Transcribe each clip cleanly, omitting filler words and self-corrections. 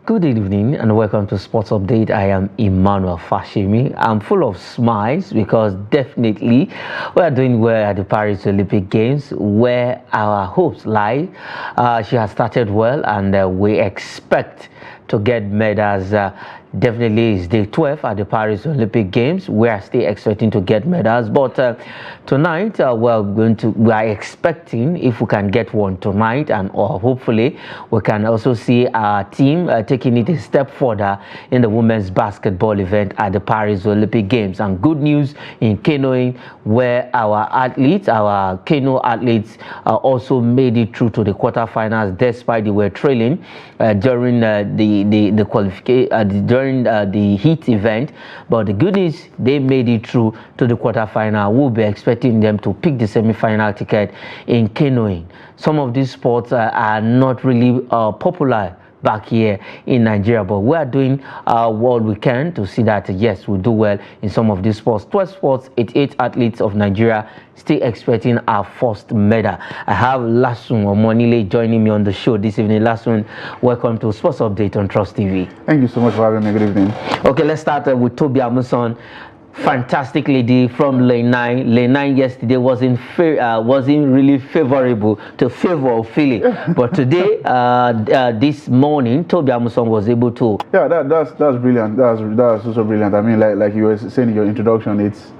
Good evening and welcome to Sports Update. I am Emmanuel Fashimi. I'm full of smiles because definitely we are doing well at the Paris Olympic Games where our hopes lie. She has started well and we expect to get medals. Definitely it's day 12 at the Paris Olympic Games. We are still expecting to get medals, but tonight we are expecting if we can get one tonight, and or hopefully we can also see our team taking it a step further in the women's basketball event at the Paris Olympic Games. And good news in canoeing, where our canoe athletes also made it through to the quarterfinals despite they were trailing during the qualification during the heat event. But the good news, they made it through to the quarterfinal. We'll be expecting them to pick the semi-final ticket in canoeing. Some of these sports are not really popular back here in Nigeria, but we are doing what we can to see that yes, we do well in some of these sports. 12 sports, 88 athletes of Nigeria still expecting our first medal. I have Lasun Omonile joining me on the show this evening. Lasun, welcome to Sports Update on Trust TV. Thank you so much for having me. Good evening. Okay, let's start with Toby Amuson. Fantastic lady from Lane 9. Lane 9 yesterday wasn't really favorable to favor of Philly, but today, this morning, Toby Amuson was able to. Yeah, that's brilliant. That's also brilliant. I mean, like you were saying in your introduction, it's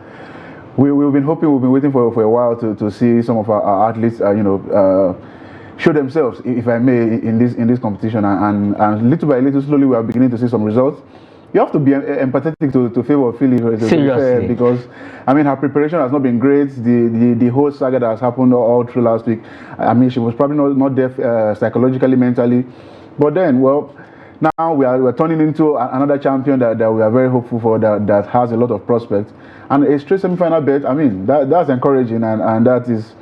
we've been waiting for a while to see some of our athletes, show themselves, if I may, in this competition, and little by little, slowly we are beginning to see some results. You have to be empathetic to favor Philly, seriously, because I mean her preparation has not been great. The whole saga that has happened all through last week. I mean, she was probably not deaf psychologically, mentally, but then now we're turning into another champion that we are very hopeful for, that has a lot of prospects, and a straight semi-final bet. I mean, that's encouraging, and that is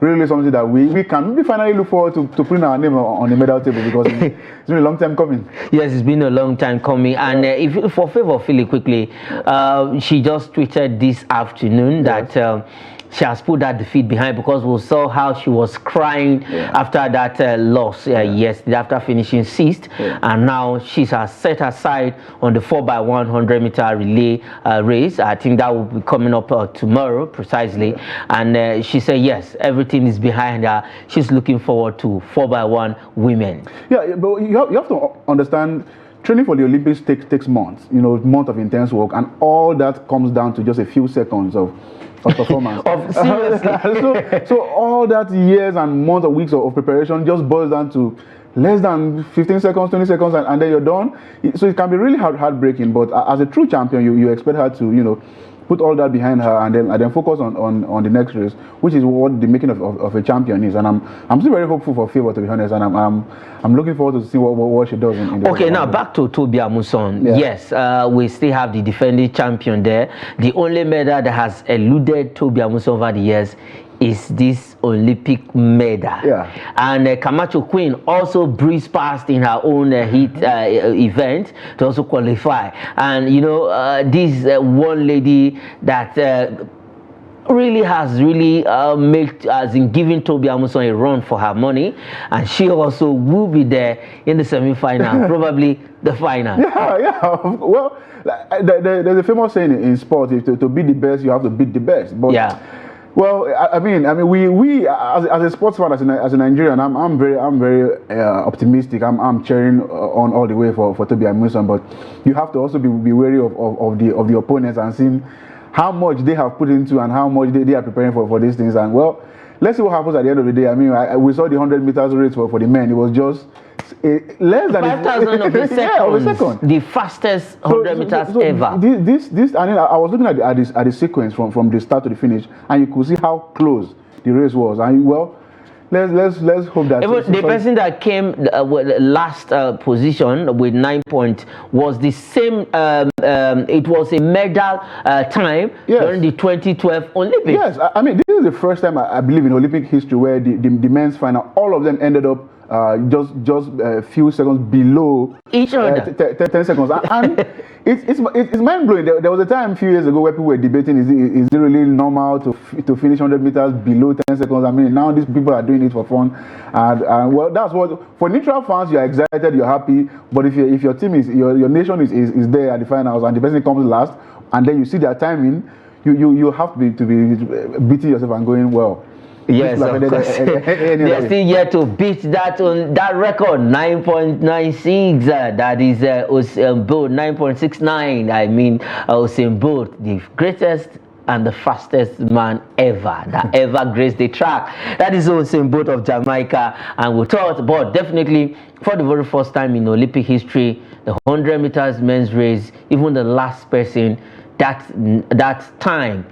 really something that we can finally look forward to putting our name on the medal table, because it's been a long time coming. Yes, it's been a long time coming. And if for favor Philly quickly, she just tweeted this afternoon that she has put that defeat behind, because we saw how she was crying after that loss yesterday, after finishing sixth, and now she has set aside on the 4x100 meter relay race. I think that will be coming up tomorrow precisely, and she said yes, everything is behind her. She's looking forward to 4x1 women. Yeah, but you have to understand, training for the Olympics takes months, months of intense work, and all that comes down to just a few seconds of performance. Seriously. so all that years and months or weeks of preparation just boils down to less than 15 seconds, 20 seconds, and then you're done. So it can be really heartbreaking. But as a true champion, you expect her to, put all that behind her and then focus on the next race, which is what the making of a champion is. And I'm still very hopeful for favor, to be honest, and I'm looking forward to see what she does in the Okay, now back to Toby Amuson. Yes, we still have the defending champion there. The only medal that has eluded Toby Amuson over the years is this Olympic medal. And Camacho Queen also breezed past in her own heat event to also qualify. And this one lady that really has given Toby Amuson a run for her money, and she also will be there in the semi-final, probably the final. Well, there's a famous saying in sport: to beat the best, you have to beat the best. But well, I mean, we as a sports fan, as a Nigerian, I'm very optimistic. I'm cheering on all the way for Toby Amuson, but you have to also be wary of the opponents and seeing how much they have put into and how much they are preparing for these things. And well, let's see what happens at the end of the day. I mean, we saw the 100 meters race for the men. It was just less than 5,000 of a second. The fastest 100 meters ever. This. I mean, I was looking at the sequence from the start to the finish, and you could see how close the race was. And well, let's hope that the person that came last position with 9 points was the same. It was a medal time during the 2012 Olympics. Yes, I mean, this is the first time I believe in Olympic history where the men's final, all of them ended up just a few seconds below each other. 10 seconds. And it's mind blowing. There was a time a few years ago where people were debating, is it really normal to finish 100 meters below 10 seconds? I mean, now these people are doing it for fun, and well, that's what, for neutral fans, you're excited, you're happy. But if your team is your nation is there at the finals and the person comes last, and then you see their timing, you have to be beating yourself and going, well. Yes, of course. They're still yet to beat that record, 9.96. That is Usain Bolt, 9.69. I mean, Usain Bolt, the greatest and the fastest man ever that ever graced the track. That is Usain Bolt of Jamaica. And we thought, but definitely for the very first time in Olympic history, the 100 meters men's race, even the last person that time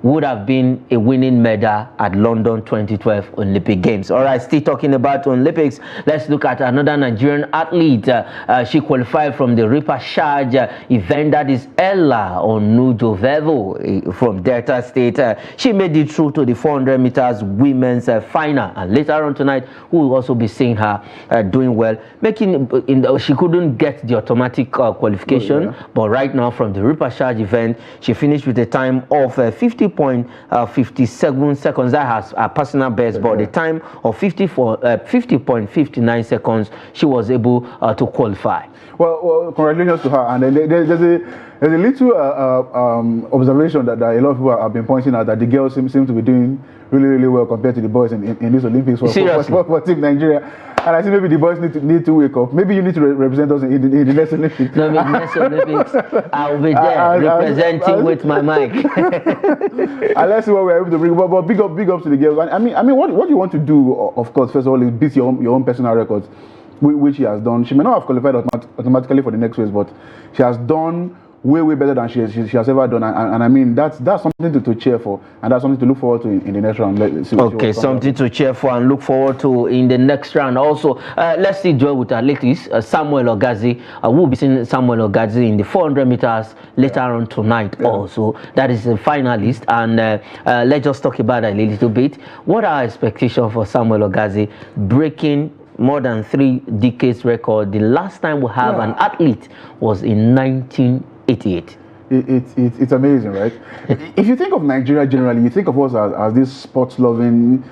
would have been a winning medal at London 2012 Olympic Games. All right, still talking about Olympics, let's look at another Nigerian athlete. She qualified from the Ripashaj event, that is Ella Onudovevo from Delta State. She made it through to the 400 meters women's final, and later on tonight we will also be seeing her doing well. She couldn't get the automatic qualification, but right now from the Ripashaj event, she finished with a time of 50.57 seconds. That has a personal best, but the time of 50.59 seconds, she was able to qualify. Well, congratulations to her. And then there's a little observation that a lot of people have been pointing out, that the girls seem to be doing really, really well compared to the boys in these Olympics for Team Nigeria. And I think maybe the boys need to wake up. Maybe you need to represent us in the next Olympics. No, the next Olympics, I'll be there representing with my mic. And let's see what we're able to bring. But big up to the girls. I mean, what you want to do, of course, first of all, is beat your own personal records, which she has done. She may not have qualified automatically for the next race, but she has done way better than she has ever done, and I mean that's something to cheer for, and that's something to look forward to in the next round. Okay, something to cheer for and look forward to in the next round. Also, let's see duel with athletics. Samuel Ogazi, we'll be seeing Samuel Ogazi in the 400 meters later on tonight. Also, that is a finalist, and let's just talk about that a little bit. What are our expectations for Samuel Ogazi breaking more than 3 decades record? The last time we have an athlete was in 1988. It's amazing, right? If you think of Nigeria generally, you think of us as this sports-loving,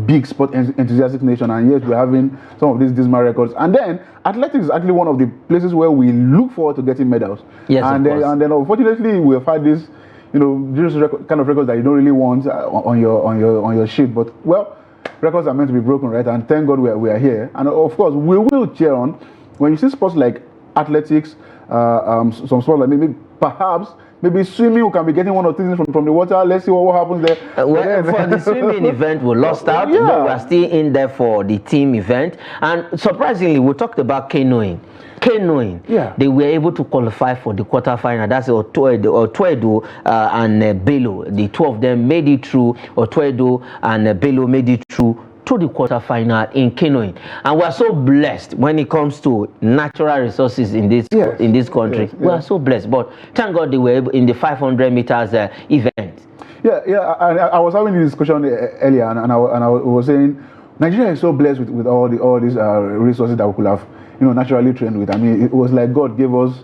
big sport enthusiastic nation, and yet we're having some of these dismal records. And then athletics is actually one of the places where we look forward to getting medals. Yes, and then unfortunately we have had this, this kind of records that you don't really want on your sheet. But well, records are meant to be broken, right? And thank God we are here. And of course, we will cheer on when you see sports like athletics, some sports like maybe swimming. We can be getting 1 or 2 things from the water. Let's see what happens there. For the swimming event, we lost out, but we're still in there for the team event. And surprisingly, we talked about canoeing. They were able to qualify for the quarterfinal. That's Otuedo and Bello. The 2 of them made it through. Otuedo and Bello made it through to the quarterfinal in canoeing, and we are so blessed when it comes to natural resources in this country. Yes. We are so blessed, but thank God they were able in the 500 meters event. I was having this discussion earlier, and I was saying Nigeria is so blessed with all these resources that we could have naturally trained with. I mean, it was like God gave us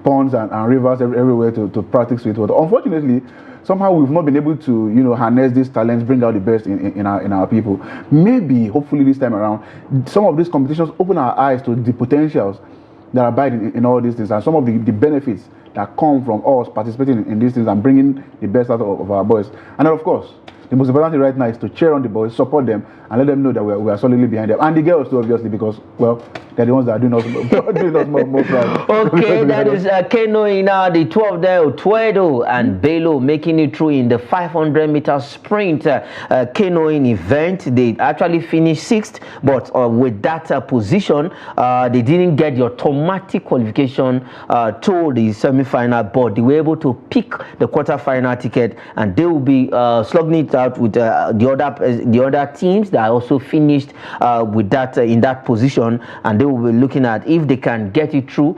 ponds and rivers everywhere to practice with. But unfortunately, somehow we've not been able to harness these talents, bring out the best in our people. Maybe hopefully this time around, some of these competitions open our eyes to the potentials that abide in all these things, and some of the benefits that come from us participating in these things and bringing the best out of our boys. And then of course, the most important thing right now is to cheer on the boys, support them, and let them know that we are solidly behind them. And the girls too, obviously, because, well, they're the ones that are doing us more proud. Okay, that is canoeing now. The 2 of them, Otuedo and Bello, making it through in the 500 meter sprint canoeing event. They actually finished 6th, but with that position, they didn't get the automatic qualification to the semi-final, but they were able to pick the quarter-final ticket, and they will be slugging it out with the other teams that also finished with that in that position, and they will be looking at if they can get it through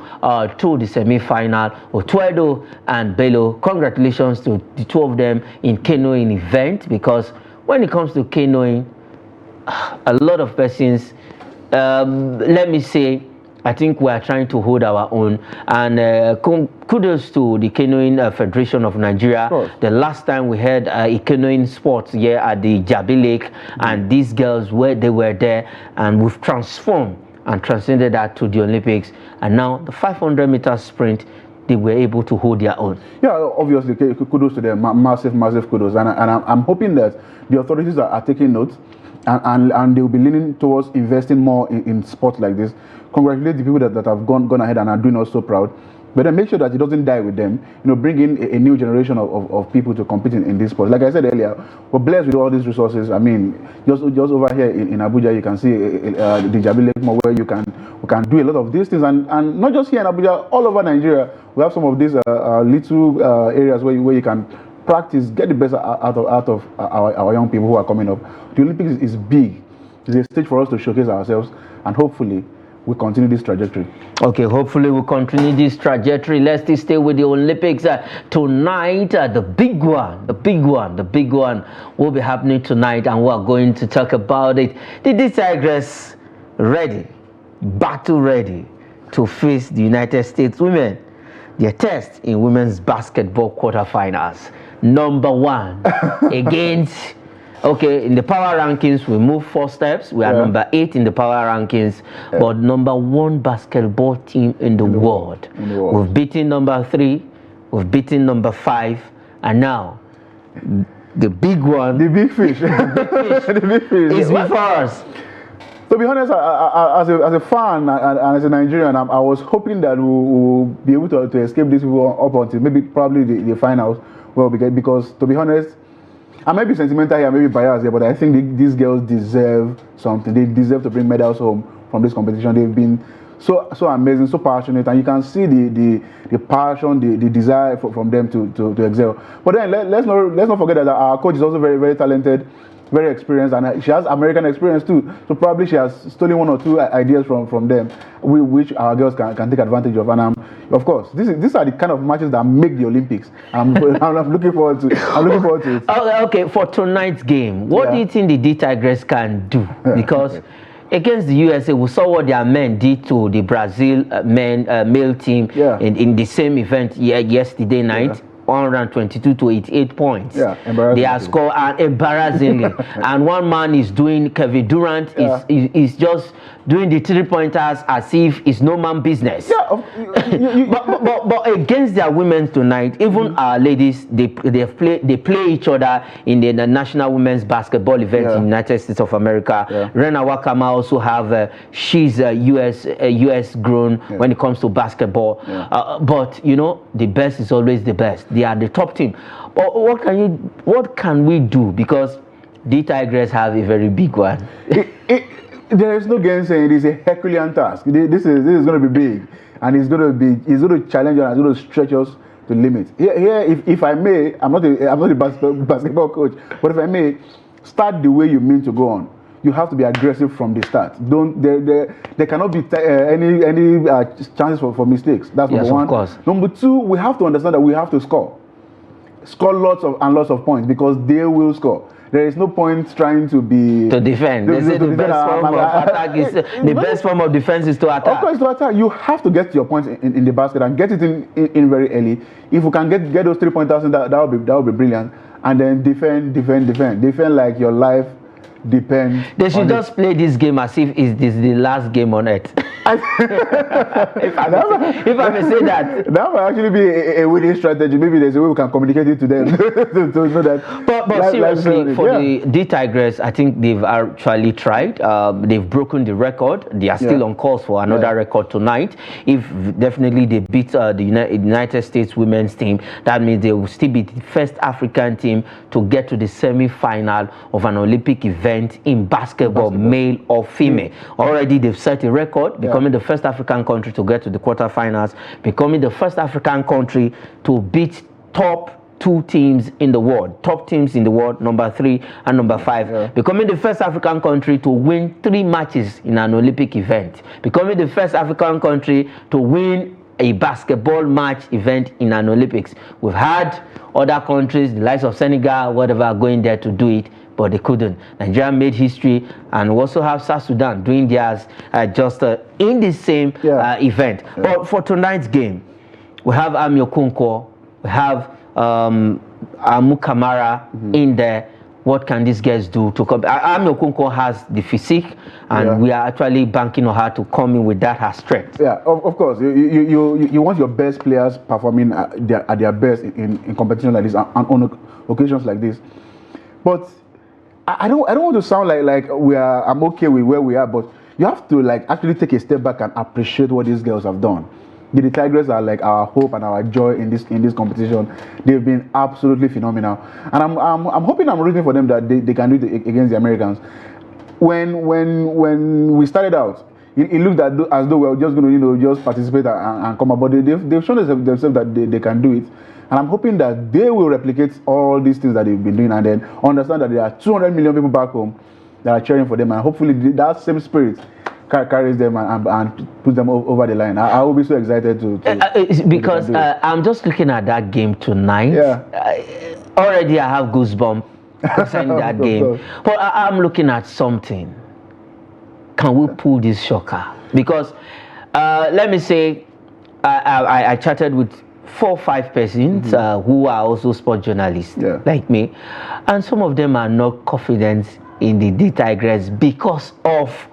to the semi-final. Otuedo and Bello, congratulations to the 2 of them in canoeing event, because when it comes to canoeing, a lot of persons let me say, I think we are trying to hold our own, and kudos to the Canoeing Federation of Nigeria. The last time we had a canoeing sports here at the Jabi Lake, and these girls they were there, and we've transformed and transcended that to the Olympics, and now the 500-meter sprint, they were able to hold their own. Yeah, obviously, kudos to them, massive kudos, and I'm hoping that the authorities are taking note, and they'll be leaning towards investing more in sports like this. Congratulate the people that have gone ahead and are doing us so proud, but then make sure that it doesn't die with them. Bring in a new generation of people to compete in this sport. Like I said earlier, we're blessed with all these resources. I mean, just over here in Abuja, you can see the Jabi Lake Mall, where we can do a lot of these things, and not just here in Abuja, all over Nigeria. We have some of these little areas where you can practice, get the best out of our young people who are coming up. The Olympics is big. It's a stage for us to showcase ourselves, and hopefully we continue this trajectory. Okay, hopefully we'll continue this trajectory. Let's still stay with the Olympics tonight. The big one will be happening tonight, and we're going to talk about it. The Tigress ready, battle ready to face the United States women. Their test in women's basketball quarterfinals. Number 1 against. Okay, in the power rankings, we move 4 steps. We are number 8 in the power rankings, but number 1 basketball team in the world. We've beaten number 3, we've beaten number 5, and now the big one, the big fish, the big fish is before us. To be honest, as a fan and as a Nigerian, I was hoping that we'll be able to escape these people up until probably the finals. Well, because to be honest, I might be sentimental here, maybe biased here, but I think these girls deserve something. They deserve to bring medals home from this competition. They've been so amazing, so passionate, and you can see the passion, the desire from them to excel. But then let's not forget that our coach is also very, very talented, very experienced, and she has American experience too. So probably she has stolen 1 or 2 ideas from them, which our girls can take advantage of. And of course, these are the kind of matches that make the Olympics. I'm looking forward to it. Okay, for tonight's game, what do you think the Tigress can do? Because against the USA, we saw what their men did to the Brazil male team in the same event yesterday night. 122 to 88 points. They are scored embarrassingly. And one man is doing, Kevin Durant is just doing the 3-pointers as if it's no man business. But against their women tonight, even our ladies, they play each other in the National Women's Basketball event in the United States of America. Rena Wakama also have, she's US grown when it comes to basketball. But the best is always the best. They are the top team. But what can we do? Because the Tigress have a very big one. There is no gainsaying. It is a Herculean task. This is going to be big, and it's going to challenge us. It's going to stretch us to the limit. Here, if I may, I'm not a basketball coach, but if I may, start the way you mean to go on. You have to be aggressive from the start. There cannot be any chances for mistakes. That's number 1. Of course. Number 2, we have to understand that we have to score lots of points, because they will score. There is no point trying to defend. They say the best form of attack is the best form of defense is to attack. Of course, to attack. You have to get your points in the basket and get it in very early. If you can get those 3-pointers in, that will be brilliant. And then defend like your life depends. They should just play this game as if it's the last game on earth. if I may say that. That might actually be a winning strategy. Maybe there's a way we can communicate it to them to know that. But seriously, for the Tigress, I think they've actually tried. They've broken the record. They are still on course for another record tonight. If definitely they beat the United States women's team, that means they will still be the first African team to get to the semi-final of an Olympic event in basketball, male or female. Already they've set a record, becoming the first African country to get to the quarterfinals, becoming the first African country to beat top 2 teams in the world, number 3 and number 5, becoming the first African country to win 3 matches in an Olympic event, becoming the first African country to win a basketball match event in an Olympics. We've had other countries, the likes of Senegal, whatever, going there to do it, but they couldn't. Nigeria made history, and we also have South Sudan doing theirs just in the same event. Yeah. But for tonight's game, we have Ami Okonkwo, we have Amu Kamara in there. What can these guys do to come? Ami Okonkwo has the physique, and we are actually banking on her to come in with that her strength. Yeah, of course. You want your best players performing at their best in competition like this and on occasions like this. But I don't want to sound like I'm okay with where we are, but you have to actually take a step back and appreciate what these girls have done. The Tigers are like our hope and our joy in this competition. They've been absolutely phenomenal, and I'm hoping, I'm rooting for them that they can do it against the Americans. When we started out, it looked as though we were just going to just participate and come up, but they've shown themselves that they can do it, and I'm hoping that they will replicate all these things that they've been doing, and then understand that there are 200 million people back home that are cheering for them, and hopefully that same spirit carries them and puts them over the line. I will be so excited because I'm just looking at that game tonight. Yeah. Already I have goosebumps concerning that game. But I'm looking at something. Can we pull this shocker? Because let me say, I chatted with 4 or 5 persons who are also sports journalists like me, and some of them are not confident in the Tigers because of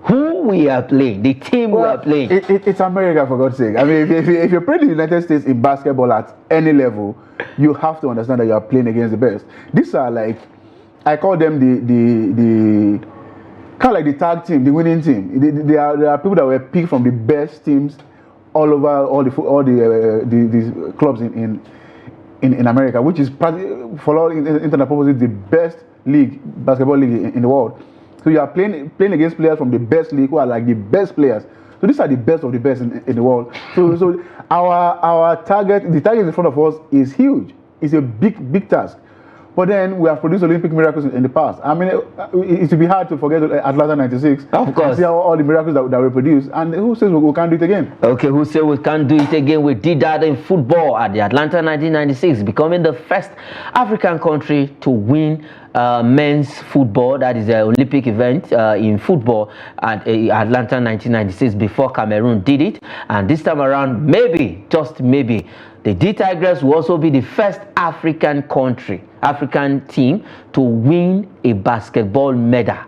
who we are playing, the team we are playing. It's America, for God's sake. I mean, if you're playing the United States in basketball at any level, you have to understand that you are playing against the best. These are I call them the kind of like the tag team, the winning team. They are people that were picked from the best teams all over all the clubs in America, which is for all international purposes the best basketball league in the world. So you are playing against players from the best league who are like the best players. So these are the best of the best in the world. So our target, the target in front of us is huge. It's a big task. But then we have produced Olympic miracles in the past. I mean, it would be hard to forget Atlanta 96. Of course. See all the miracles that we produced. And who says we can't do it again? Okay, who says we can't do it again? We did that in football at the Atlanta 1996, becoming the first African country to win men's football, that is an Olympic event in football at Atlanta 1996 before Cameroon did it. And this time around, maybe, just maybe, the D Tigers will also be the first African team to win a basketball medal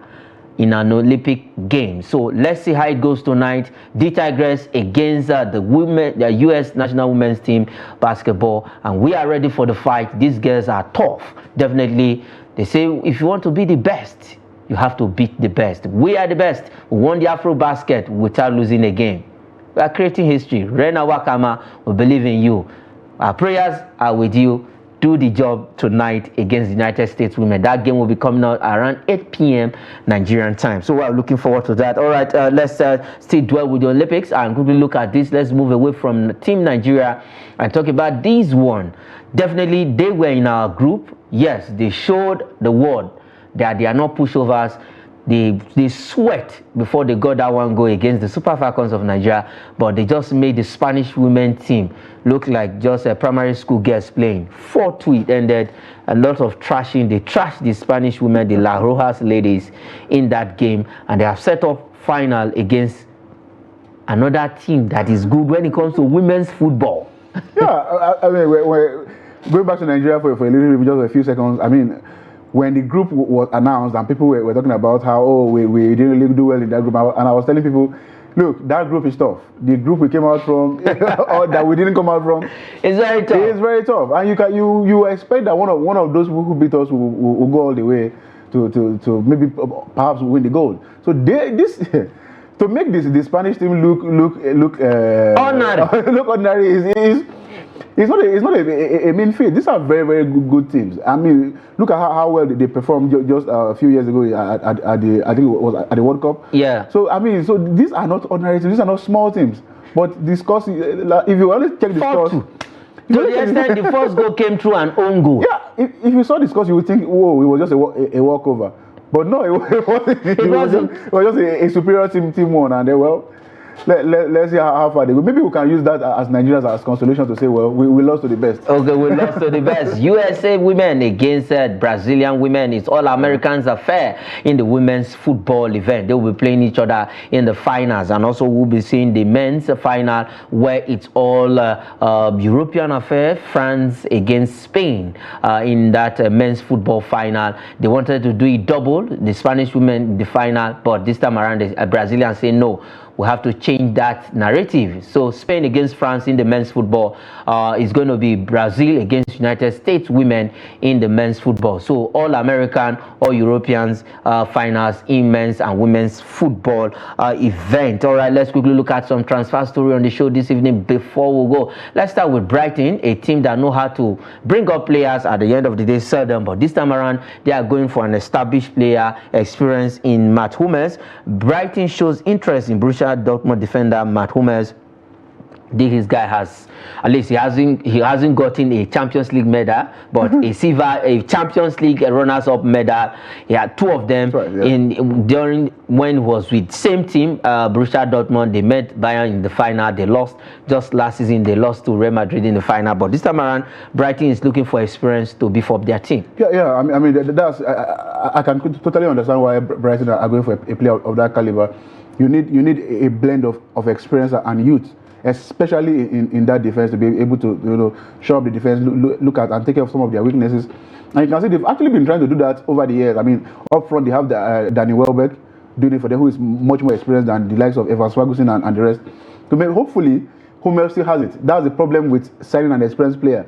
in an Olympic game. So let's see how it goes tonight. D Tigers against the U.S. national women's team basketball, and we are ready for the fight. These girls are tough, definitely. They say if you want to be the best, you have to beat the best. We are the best. We won the Afro basket without losing a game. We are creating history. Rena Wakama, we believe in you. Our prayers are with you. Do the job tonight against the United States women. That game will be coming out around 8 p.m. Nigerian time. So we're looking forward to that. All right, let's still dwell with the Olympics and quickly look at this. Let's move away from Team Nigeria and talk about this one. Definitely, they were in our group. Yes, they showed the world that they are not pushovers. They sweat before they got that one goal against the Super Falcons of Nigeria, but they just made the Spanish women team look like just a primary school girls playing. 4-2 ended, a lot of trashing. They trashed the Spanish women, the La Rojas ladies, in that game, and they have set up final against another team that is good when it comes to women's football. Yeah, I mean, we're going back to Nigeria for a little bit, just a few seconds. I mean, when the group was announced and people were talking about how, we didn't really do well in that group, and I was telling people, look, that group is tough. The group we came out from, or that we didn't come out from, it's very tough. It's very tough, and you expect that one of those who beat us will go all the way to maybe perhaps win the gold. So to make the Spanish team look ordinary, look ordinary it's not a mean feat. These are very, very good teams. I mean, look at how well they performed just a few years ago at the World Cup. Yeah. So I mean, these are not ordinary teams. These are not small teams. But the scores, if you only check the scores. To the extent the first goal came through an own goal. Yeah. If you saw the scores, you would think, whoa, it was just a walkover. But no, it wasn't. It was just a superior team won, and they let's see how far they go. Maybe we can use that as Nigerians as consolation to say, well, we lost to the best. Okay, we lost to the best. USA women against Brazilian women. It's all Americans affair in the women's football event. They will be playing each other in the finals, and also we'll be seeing the men's final where it's all European affair. France against Spain in that men's football final. They wanted to do it double, the Spanish women the final, but this time around the Brazilians say no. We have to change that narrative. So Spain against France in the men's football is going to be Brazil against United States women in the men's football. So all American, all Europeans finals in men's and women's football event. All right, let's quickly look at some transfer story on the show this evening before we go. Let's start with Brighton, a team that know how to bring up players at the end of the day, sell them. But this time around, they are going for an established player, experience in Matt Hummels. Brighton shows interest in Borussia Dortmund defender Matt Hummels. This guy has, at least he hasn't gotten a Champions League medal, but a Champions League runners-up medal. He had two of them. Right, yeah. During when he was with same team, Borussia Dortmund. They met Bayern in the final. They lost just last season. They lost to Real Madrid in the final. But this time around, Brighton is looking for experience to beef up their team. Yeah. I mean that's I can totally understand why Brighton are going for a player of that caliber. You need a blend of experience and youth, especially in that defense, to be able to show up the defense, look at and take care of some of their weaknesses. And you can see they've actually been trying to do that over the years. I mean, up front they have Danny Welbeck doing it for them, who is much more experienced than the likes of Evans Ferguson and the rest. Hopefully, Hummels still has it. That's the problem with signing an experienced player.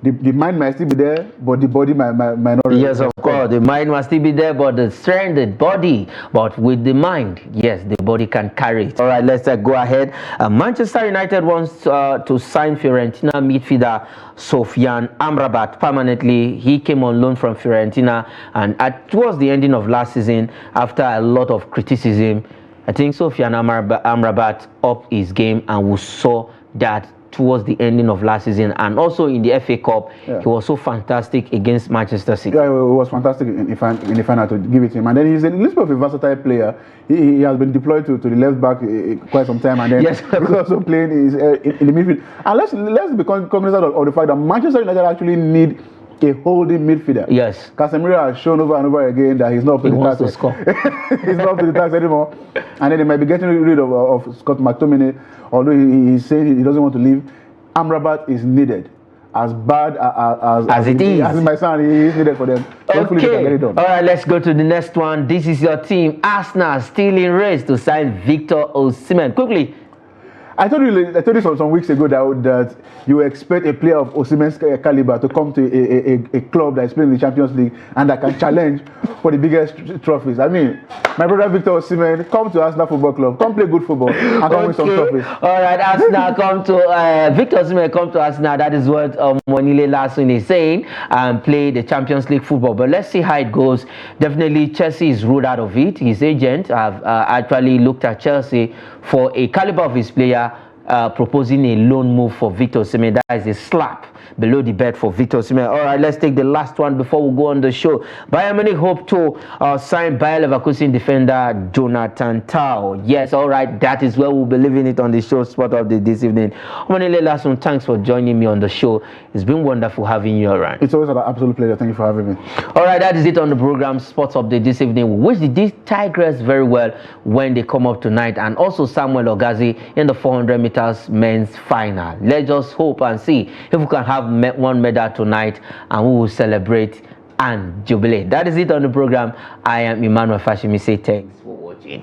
The mind might still be there, but the body might not. Yes, of course. The mind must still be there, but the strength, the body, but with the mind, yes, the body can carry it. All right, let's go ahead. Manchester United wants to sign Fiorentina midfielder Sofyan Amrabat permanently. He came on loan from Fiorentina, and towards the ending of last season, after a lot of criticism, I think Sofyan Amrabat upped his game, and we saw that towards the ending of last season, and also in the FA Cup, he was so fantastic against Manchester City. Yeah, it was fantastic in the final, to give it to him. And then he's a little bit of a versatile player. He has been deployed to the left back quite some time, and then he's also playing in the midfield. And let's be cognizant of the fact that Manchester United actually need a holding midfielder. Yes. Casemiro has shown over and over again that he's not up to the task. He's not up to the task anymore. And then they might be getting rid of Scott McTominay, although he's saying he doesn't want to leave. Amrabat is needed. As bad as it is. As my son, he is needed for them. Hopefully they can get it done. All right, let's go to the next one. This is your team. Arsenal still in race to sign Victor Osimhen. Quickly. I told you some weeks ago that you expect a player of Osimhen's caliber to come to a club that is playing in the Champions League and that can challenge for the biggest trophies. I mean, my brother Victor Osimhen, come to Arsenal Football Club, come play good football, and come win some trophies. All right, Arsenal Victor Osimhen come to Arsenal. That is what Monile Larson is saying, and play the Champions League football. But let's see how it goes. Definitely, Chelsea is ruled out of it. His agent have actually looked at Chelsea for a caliber of his player, proposing a loan move for Victor Osimhen. That is a slap below the bed for Victor Osimhen. All right, let's take the last one before we go on the show. Bayern Munich hope to sign Bayer Leverkusen defender Jonathan Tah. Yes, all right, that is where we'll be leaving it on the show Sport Update this evening. Omanile Larson, thanks for joining me on the show. It's been wonderful having you around. It's always an absolute pleasure. Thank you for having me. All right, that is it on the program Sports Update this evening. We wish the Tigers very well when they come up tonight, and also Samuel Ogazi in the 400 meters men's final. Let's just hope and see if we can have one medal tonight, and we will celebrate and jubilate. That is it on the program. I am Emmanuel Fashimi. Say thanks for watching.